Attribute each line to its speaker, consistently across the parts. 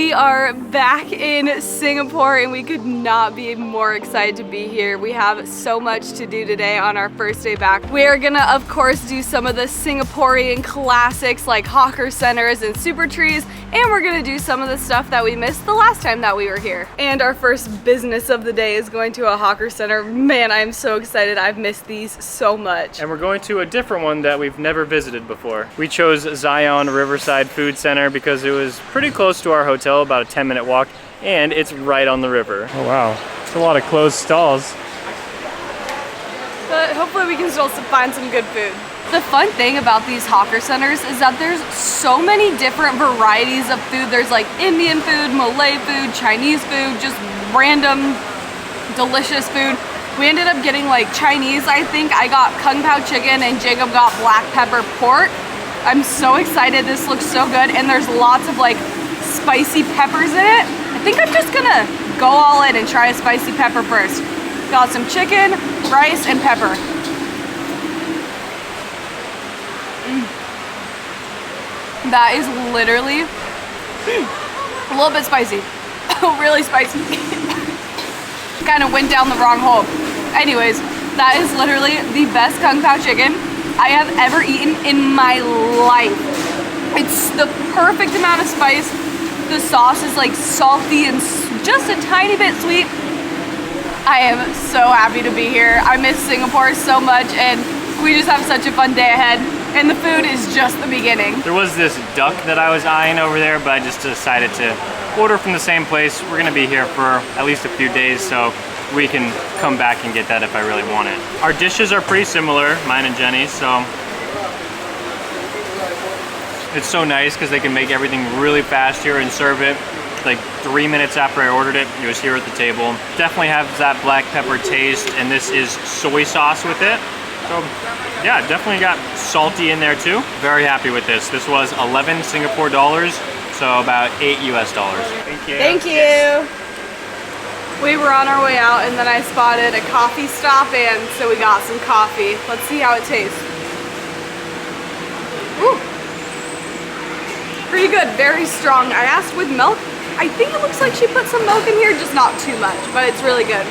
Speaker 1: We are back in Singapore and we could not be more excited to be here. We have so much to do today on our first day back. We're gonna, of course, do some of the Singaporean classics like hawker centers and super trees, and we're gonna do some of the stuff that we missed the last time that we were here. And our first business of the day is going to a hawker center. Man, I'm so excited. I've missed these so much.
Speaker 2: And we're going to a different one that we've never visited before. We chose Zion Riverside Food Center because it was pretty close to our hotel, about a 10-minute walk, and it's right on the river. Oh wow, it's a lot of closed stalls.
Speaker 1: But hopefully we can still find some good food. The fun thing about these hawker centers is that there's so many different varieties of food. There's like Indian food, Malay food, Chinese food, just random delicious food. We ended up getting like Chinese, I think. I got Kung Pao chicken and Jacob got black pepper pork. I'm so excited, this looks so good, and there's lots of like spicy peppers in it. I think I'm just gonna go all in and try a spicy pepper first. Got some chicken, rice, and pepper. That is literally a little bit spicy. Really spicy. Kind of went down the wrong hole. Anyways, that is literally the best Kung Pao chicken I have ever eaten in my life. It's the perfect amount of spice. The sauce is like salty and just a tiny bit sweet. I am so happy to be here. I miss Singapore so much and we just have such a fun day ahead. And the food is just the beginning.
Speaker 2: There was this duck that I was eyeing over there, but I just decided to order from the same place. We're gonna be here for at least a few days, so we can come back and get that if I really want it. Our dishes are pretty similar, mine and Jenny's, so it's so nice because they can make everything really fast here and serve it. Like 3 minutes after I ordered it, it was here at the table. Definitely has that black pepper taste, and this is soy sauce with it. So yeah, definitely got salty in there too. Very happy with this. This was 11 Singapore dollars, so about 8 US dollars. Thank you.
Speaker 1: Thank you. We were on our way out and then I spotted a coffee stop, and so we got some coffee. Let's see how it tastes. Ooh. Pretty good, very strong. I asked with milk. I think it looks like she put some milk in here, just not too much, but it's really good.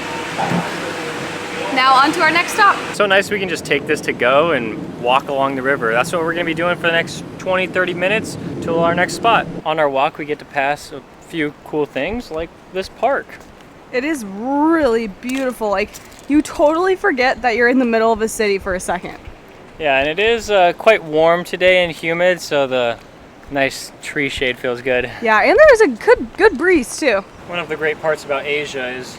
Speaker 1: Now on to our next stop.
Speaker 2: So nice we can just take this to go and walk along the river. That's what we're gonna be doing for the next 20-30 minutes till our next spot. On our walk we get to pass a few cool things like this park.
Speaker 1: It is really beautiful. Like, you totally forget that you're in the middle of a city for a second.
Speaker 2: Yeah, and it is quite warm today and humid, so the nice tree shade feels good.
Speaker 1: Yeah, and there's a good breeze too.
Speaker 2: One of the great parts about Asia is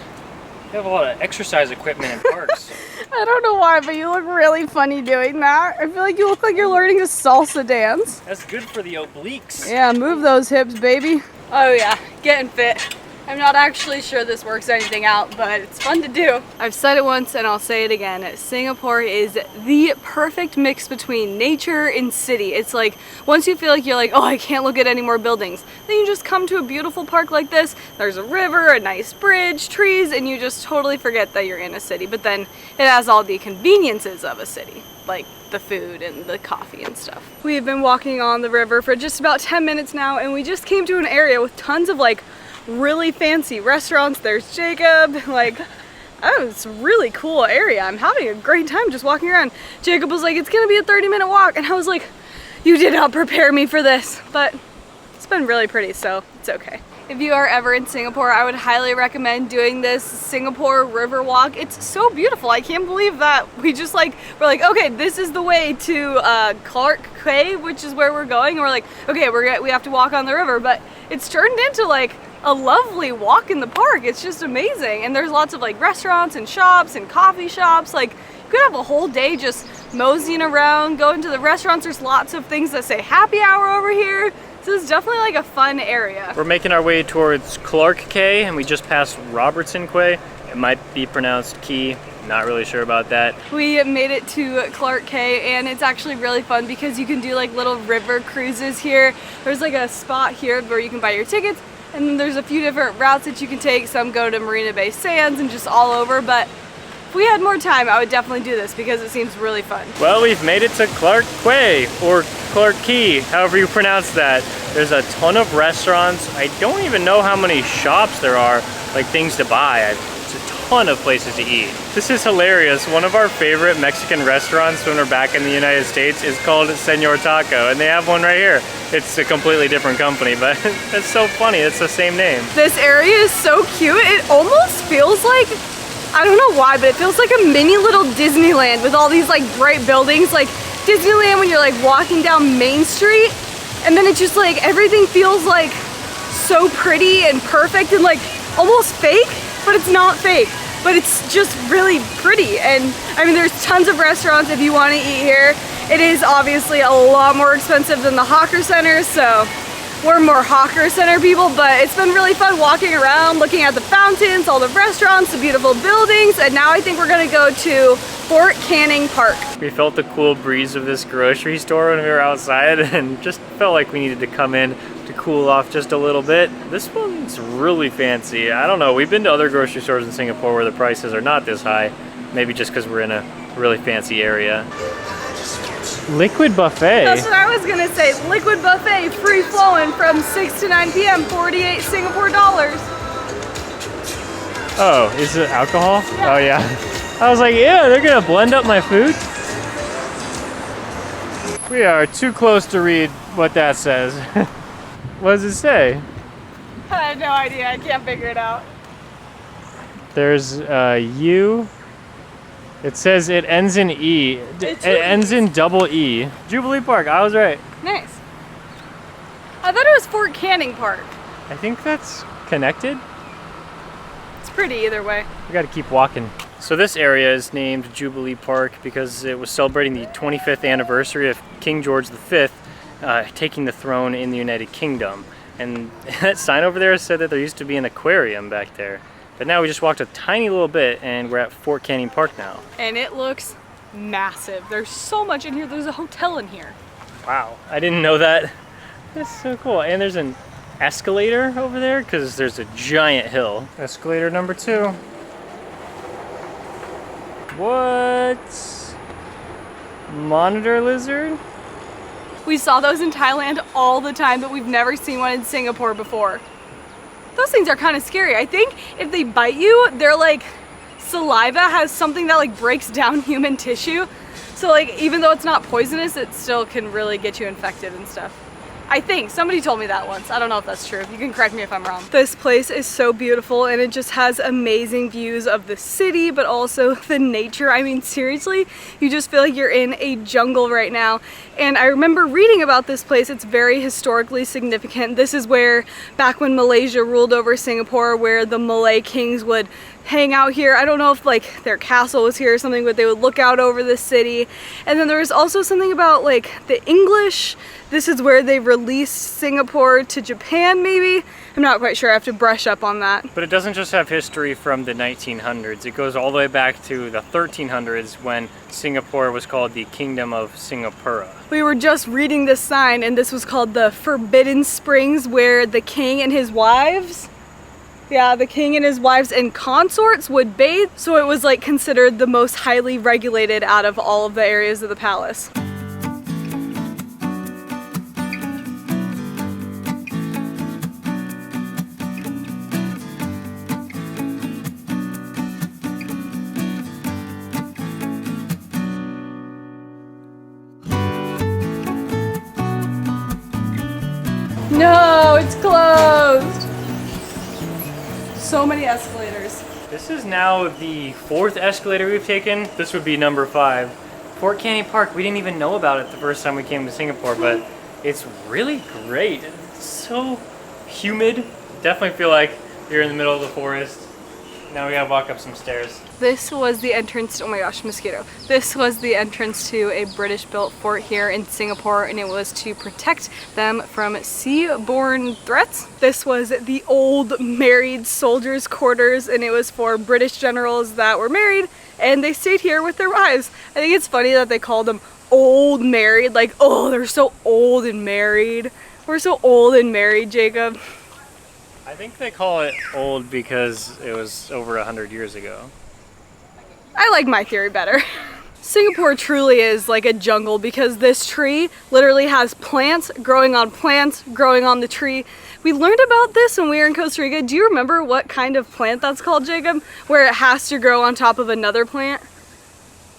Speaker 2: they have a lot of exercise equipment in parks.
Speaker 1: I don't know why, but you look really funny doing that. I feel like you look like you're learning to salsa dance.
Speaker 2: That's good for the obliques.
Speaker 1: Yeah, move those hips, baby. Oh yeah, getting fit. I'm not actually sure this works anything out, but it's fun to do. I've said it once and I'll say it again. Singapore is the perfect mix between nature and city. It's like, once you feel like you're like, oh, I can't look at any more buildings, then you just come to a beautiful park like this. There's a river, a nice bridge, trees, and you just totally forget that you're in a city. But then it has all the conveniences of a city, like the food and the coffee and stuff. We've been walking on the river for just about 10 minutes now, and we just came to an area with tons of like really fancy restaurants. There's Jacob, like, oh, it's a really cool area. I'm having a great time just walking around. Jacob was like, it's gonna be a 30-minute walk, and I was like, you did not prepare me for this, but it's been really pretty, so it's okay. If you are ever in Singapore, I would highly recommend doing this Singapore River Walk. It's so beautiful. I can't believe that we just like, we're like, okay, this is the way to Clark Quay, which is where we're going. And we're like, okay, we have to walk on the river, but it's turned into like a lovely walk in the park. It's just amazing. And there's lots of like restaurants and shops and coffee shops. Like, you could have a whole day just moseying around, going to the restaurants. There's lots of things that say happy hour over here. So it's definitely like a fun area. We're
Speaker 2: making our way towards Clark Quay and we just passed Robertson Quay. It might be pronounced Key. Not really sure about that.
Speaker 1: We made it to Clark Quay and it's actually really fun because you can do like little river cruises here. There's like a spot here where you can buy your tickets, and then there's a few different routes that you can take. Some go to Marina Bay Sands and just all over, but if we had more time, I would definitely do this because it seems really fun.
Speaker 2: Well, we've made it to Clark Quay, or Clark Key, however you pronounce that. There's a ton of restaurants. I don't even know how many shops there are, like things to buy. It's a ton of places to eat. This is hilarious. One of our favorite Mexican restaurants when we're back in the United States is called Señor Taco, and they have one right here. It's a completely different company, but it's so funny. It's the same name.
Speaker 1: This area is so cute. It almost feels like, I don't know why, but it feels like a mini little Disneyland with all these like bright buildings. Like Disneyland when you're like walking down Main Street, and then it's just like everything feels like so pretty and perfect and like almost fake, but it's not fake. But it's just really pretty. And I mean, there's tons of restaurants if you want to eat here. It is obviously a lot more expensive than the Hawker Center, so we're more Hawker Center people, but it's been really fun walking around, looking at the fountains, all the restaurants, the beautiful buildings, and now I think we're gonna go to Fort Canning Park.
Speaker 2: We felt the cool breeze of this grocery store when we were outside and just felt like we needed to come in to cool off just a little bit. This one's really fancy. I don't know, we've been to other grocery stores in Singapore where the prices are not this high, maybe just because we're in a really fancy area. Liquid buffet.
Speaker 1: That's what I was gonna say. Liquid buffet, free flowing from 6 to 9 p.m. 48 Singapore dollars.
Speaker 2: Oh, is it alcohol?
Speaker 1: Yeah.
Speaker 2: Oh yeah. I was like, yeah, they're gonna blend up my food. We are too close to read what that says. What does it say?
Speaker 1: I have no idea. I can't figure it out.
Speaker 2: There's U. It says it ends in E. It ends in double E. Jubilee Park, I was right.
Speaker 1: Nice. I thought it was Fort Canning Park.
Speaker 2: I think that's connected.
Speaker 1: It's pretty either way.
Speaker 2: We gotta keep walking. So this area is named Jubilee Park because it was celebrating the 25th anniversary of King George V taking the throne in the United Kingdom. And that sign over there said that there used to be an aquarium back there. But now we just walked a tiny little bit and we're at Fort Canning Park now.
Speaker 1: And it looks massive. There's so much in here. There's a hotel in here.
Speaker 2: Wow, I didn't know that. That's so cool. And there's an escalator over there because there's a giant hill. Escalator number 2. What? Monitor lizard?
Speaker 1: We saw those in Thailand all the time, but we've never seen one in Singapore before. Those things are kind of scary. I think if they bite you, their like saliva has something that like breaks down human tissue. So like even though it's not poisonous, it still can really get you infected and stuff. I think somebody told me that once. I don't know if that's true. You can correct me if I'm wrong. This place is so beautiful and it just has amazing views of the city, but also the nature. I mean, seriously, you just feel like you're in a jungle right now. And I remember reading about this place. It's very historically significant. This is where, back when Malaysia ruled over Singapore, where the Malay kings would hang out here. I don't know if like their castle was here or something, but they would look out over the city. And then there was also something about like the English. This is where they released Singapore to Japan, maybe? I'm not quite sure. I have to brush up on that.
Speaker 2: But it doesn't just have history from the 1900s. It goes all the way back to the 1300s when Singapore was called the Kingdom of Singapura.
Speaker 1: We were just reading this sign and this was called the Forbidden Springs, where the king and his wives, the king and his wives and consorts would bathe. So it was like considered the most highly regulated out of all of the areas of the palace. No, it's closed. So many escalators.
Speaker 2: This is now the 4th escalator we've taken. This would be number 5. Fort Canning Park, we didn't even know about it the first time we came to Singapore, but it's really great. It's so humid. Definitely feel like you're in the middle of the forest. Now we gotta walk up some stairs.
Speaker 1: This was the entrance, oh my gosh, mosquito. This was the entrance to a British-built fort here in Singapore, and it was to protect them from sea-borne threats. This was the old married soldiers' quarters, and it was for British generals that were married, and they stayed here with their wives. I think it's funny that they called them old married, like, oh, they're so old and married. We're so old and married, Jacob.
Speaker 2: I think they call it old because it was over 100 years ago.
Speaker 1: I like my theory better. Singapore truly is like a jungle because this tree literally has plants growing on the tree. We learned about this when we were in Costa Rica. Do you remember what kind of plant that's called, Jacob? Where it has to grow on top of another plant?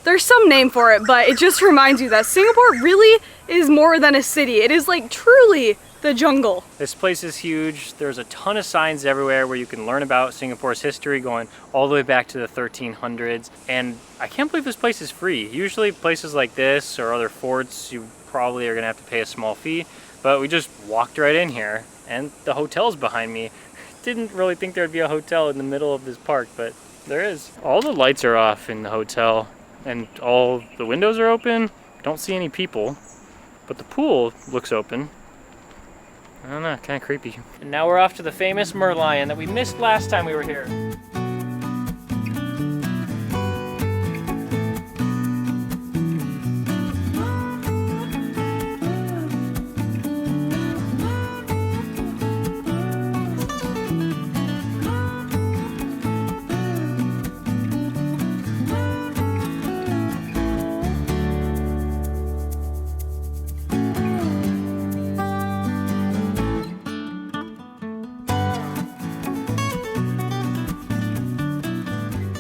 Speaker 1: There's some name for it, but it just reminds you that Singapore really is more than a city. It is like truly the jungle.
Speaker 2: This place is huge. There's a ton of signs everywhere where you can learn about Singapore's history going all the way back to the 1300s. And I can't believe this place is free. Usually places like this or other forts, you probably are gonna have to pay a small fee, but we just walked right in here and the hotel's behind me. Didn't really think there'd be a hotel in the middle of this park, but there is. All the lights are off in the hotel and all the windows are open. Don't see any people, but the pool looks open. I don't know, kind of creepy. And now we're off to the famous Merlion that we missed last time we were here.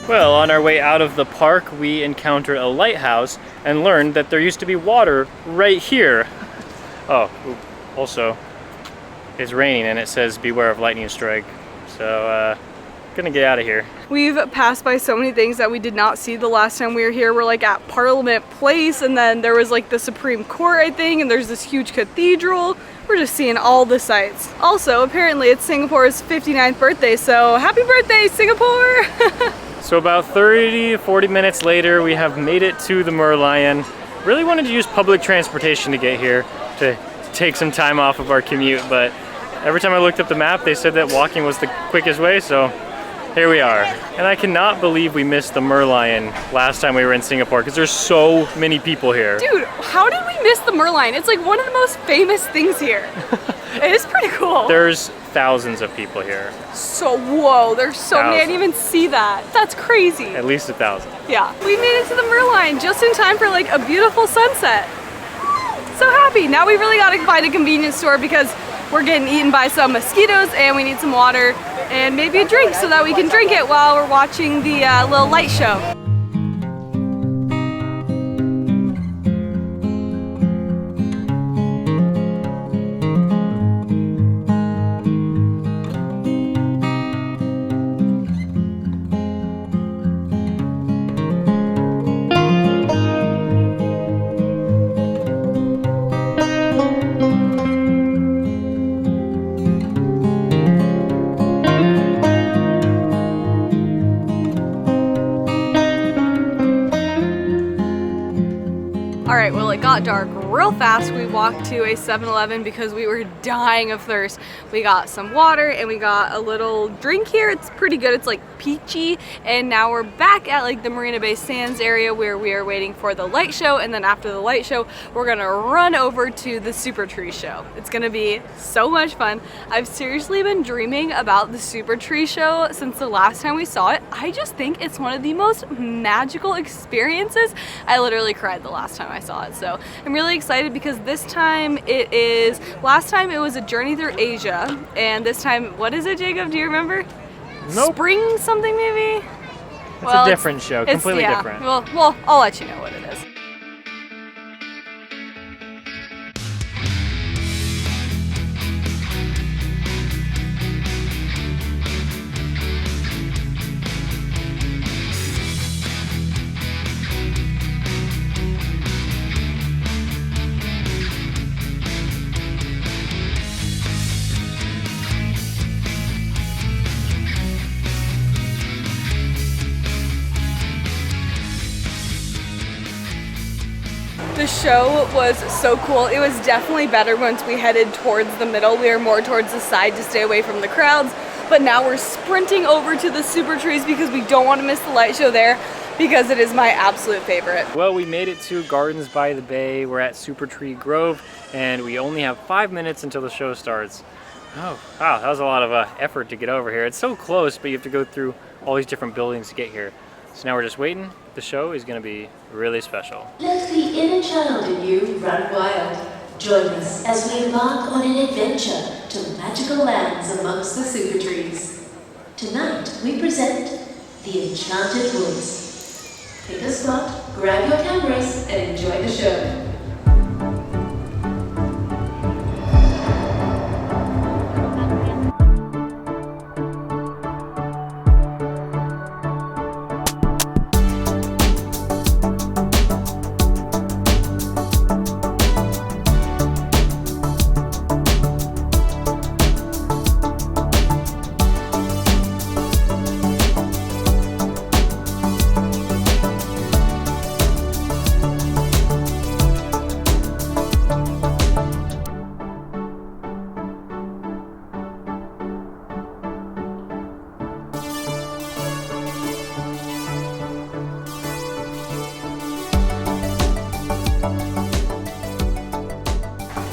Speaker 2: Well, on our way out of the park, we encountered a lighthouse and learned that there used to be water right here. Oh, also, it's raining and it says beware of lightning strike. So, gonna get out of here.
Speaker 1: We've passed by so many things that we did not see the last time we were here. We're like at Parliament Place, and then there was like the Supreme Court, I think, and there's this huge cathedral. We're just seeing all the sights. Also, apparently it's Singapore's 59th birthday, so happy birthday, Singapore!
Speaker 2: So about 30 to 40 minutes later, we have made it to the Merlion. Really wanted to use public transportation to get here to take some time off of our commute, but every time I looked up the map, they said that walking was the quickest way, so here we are. And I cannot believe we missed the Merlion last time we were in Singapore because there's so many people here.
Speaker 1: Dude, how did we miss the Merlion? It's like one of the most famous things here. It is pretty cool.
Speaker 2: There's thousands of people here.
Speaker 1: So, whoa, there's so many, I didn't even see that. That's crazy.
Speaker 2: At least 1,000.
Speaker 1: Yeah. We made it to the Merlion just in time for like a beautiful sunset. So happy. Now we really gotta find a convenience store because we're getting eaten by some mosquitoes and we need some water and maybe a drink so that we can drink it while we're watching the little light show. Alright, well it got dark real fast. We walked to a 7-Eleven because we were dying of thirst. We got some water and we got a little drink here. It's pretty good. It's like peachy. And now we're back at like the Marina Bay Sands area where we are waiting for the light show. And then after the light show, we're gonna run over to the Super Tree show. It's gonna be so much fun. I've seriously been dreaming about the Super Tree show since the last time we saw it. I just think it's one of the most magical experiences. I literally cried the last time I saw it. So I'm really excited because this time last time it was a journey through Asia, and this time, what is it, Jacob? Do you remember?
Speaker 2: Nope.
Speaker 1: Spring something maybe?
Speaker 2: It's a different show, completely different.
Speaker 1: Well, I'll let you know what it is. The show was so cool. It was definitely better once we headed towards the middle. We were more towards the side to stay away from the crowds, but now we're sprinting over to the Super Trees because we don't want to miss the light show there because it is my absolute favorite.
Speaker 2: Well, we made it to Gardens by the Bay. We're at Super Tree Grove and we only have 5 minutes until the show starts. Oh, wow, that was a lot of effort to get over here. It's so close, but you have to go through all these different buildings to get here. So now we're just waiting. The show is going to be really special.
Speaker 3: Let the inner child in you run wild. Join us as we embark on an adventure to magical lands amongst the super trees. Tonight we present the Enchanted Woods. Pick a spot, grab your cameras, and enjoy the show.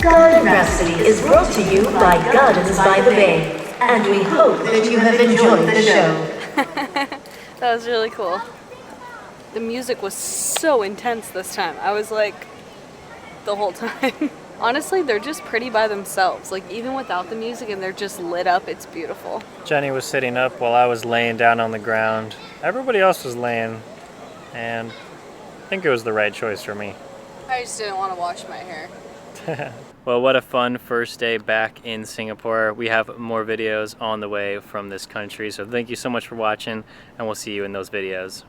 Speaker 3: Garden Rhapsody is brought to you by Gardens by the Bay, and we hope that you have enjoyed the show.
Speaker 1: That was really cool. The music was so intense this time. I was like, the whole time. Honestly, they're just pretty by themselves. Like, even without the music and they're just lit up, it's beautiful.
Speaker 2: Jenny was sitting up while I was laying down on the ground. Everybody else was laying, and I think it was the right choice for me.
Speaker 1: I just didn't want to wash my hair.
Speaker 2: Well, what a fun first day back in Singapore. We have more videos on the way from this country, so thank you so much for watching, and we'll see you in those videos.